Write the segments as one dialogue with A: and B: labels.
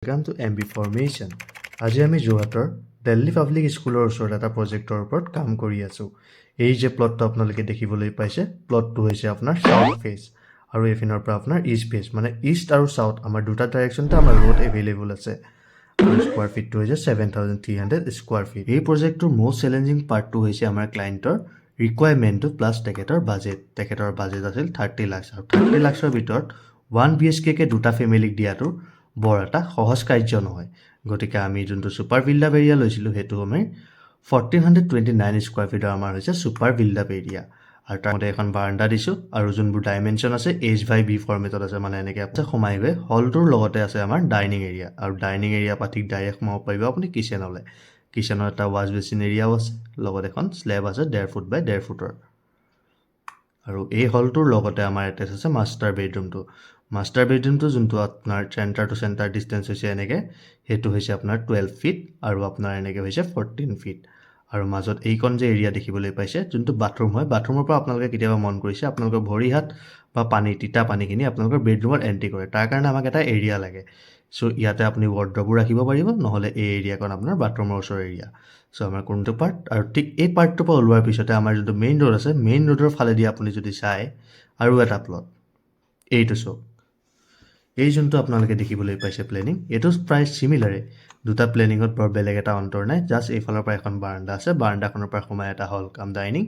A: Welcome to MB Formation. আজি আমি যোৰহাটৰ দিল্লী পাব্লিক স্কুলৰ ওচৰত এটা প্ৰজেক্টৰ ওপৰত কাম কৰি আছো। এই যে প্লটটো আপোনালোকে দেখিবলৈ পাইছে, প্লটটো হৈছে আপোনাৰ সাউথ ফেস আৰু এফিনৰ পৰা আপোনাৰ ইষ্ট ফেস, মানে ইষ্ট আৰু সাউথ আমাৰ দুটা ডাইৰেকশনতে আমাৰ ৰোড এভেইলেবল আছে। আৰু স্কয়াৰ ফিটটো হৈছে 7300 স্কয়াৰ ফিট। এই প্ৰজেক্টৰ মোষ্ট চ্যালেঞ্জিং পাৰ্টটো হৈছে আমাৰ ক্লায়েন্টৰ ৰিকুৱাৰমেন্টটো প্লাস তেখেতৰ বাজেট। তেখেতৰ বাজেট আছিল 30 লাখ আৰু 30 লাখৰ ভিতৰত 1 BHK কে দুটা ফেমিলিক দিয়াটো বৰ এটা সহজ কাৰ্য নহয়। গতিকে আমি যোনটো সুপাৰ বিল্ডআপ এৰিয়া লৈছিলো হেতু আমি 1429 স্কয়াৰ ফিটৰ আমাৰ হৈছে সুপাৰ বিল্ডআপ এৰিয়া। আৰু তাৰ মতে এখন বাৰান্দা দিছো আৰু যোনবোৰ ডাইমেনশন আছে H/B ফৰ্মেটত আছে, মানে এনেকৈ আপুনি সোমাই গৈ হলটোৰ লগতে আছে আমাৰ ডাইনিং এৰিয়া, আৰু ডাইনিং এৰিয়া পাঠিক ডাইৰেক্ট সোমাব পাৰিব আপুনি কিচেনলৈ। কিচেনৰ এটা ৱাশ বেচিন এৰিয়াও আছে, লগত এখন স্লেব আছে 1.5 ফুট বাই 1.5 ফুটৰ। আৰু এই হলটোৰ লগতে আমাৰ এটেচ আছে মাষ্টাৰ বেডৰুমটো। মাষ্টাৰ বেডৰুমটো যোনটো আপোনাৰ চেণ্টাৰ টু চেণ্টাৰ ডিসটেন্স হৈছে এনেকৈ, হেতু হৈছে আপোনাৰ 12 ফিট আৰু আপোনাৰ এনেকৈ হৈছে 14 ফিট। আৰু মাজত এইকন যে এৰিয়া দেখিবলৈ পাইছে যোনটো বাথৰুম হয়, বাথৰুমৰ পৰা আপোনালোকে কেতিয়াবা মন কৰিছে আপোনালোকৰ ভৰি হাত বা পানী তিতা পানীখিনি আপোনালোকৰ বেডৰুমত এন্ট্ৰি কৰে, তাৰ কাৰণে আমাক এটা এৰিয়া লাগে। সো ইয়াতে আপুনি ৱাৰ্ড্ৰবো ৰাখিব পাৰিব, নহলে এই এৰিয়াখন আপোনাৰ বাথৰুমৰ ওচৰ এৰিয়া। সো আমাৰ কোনটো পাৰ্ট, আৰু ঠিক এই পাৰ্টটো পৰা ওলোৱাৰ পিছতে আমাৰ যোনটো মেইন ৰোড আছে, মেইন ৰোডৰ ফালেদি আপুনি যদি চাই আৰু এটা প্লট এইটো চাওক। এই যোনটো আপোনালোকে দেখিবলৈ পাইছে প্লেনিং, এইটো প্ৰায় সিমিলাৰে। দুটা প্লেনিঙত বৰ বেলেগ এটা অন্তৰ নাই, জাস্ট এইফালৰ পৰা এখন বাৰান্দা আছে, বাৰান্দাখনৰ পৰা সোমাই এটা হল কাম ডাইনিং,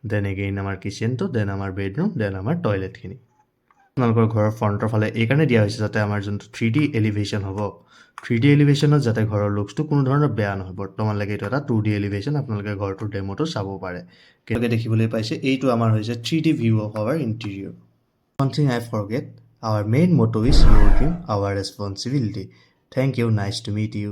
A: দেন এগেইন আমাৰ কিচেনটো, দেন আমাৰ বেডৰুম, দেন আমাৰ টয়লেটখিনি। আপোনালোকৰ ঘৰৰ ফ্ৰণ্টৰ ফালে এইকাৰণে দিয়া হৈছে যাতে আমাৰ যোনটো 3D এলিভেশ্যন হ'ব, 3D এলিভেশ্যনত যাতে ঘৰৰ লুকছটো কোনো ধৰণৰ বেয়া নহয়। বৰ্তমানলৈকে এইটো এটা 2D এলিভেশ্যন, আপোনালোকে ঘৰটোৰ ডেমোটো চাব পাৰে। কেনেকৈ দেখিবলৈ পাইছে এইটো আমাৰ হৈছে 3D view of our interior. One thing I forget, our main motto is your dream, our responsibility. Thank you, nice to meet you.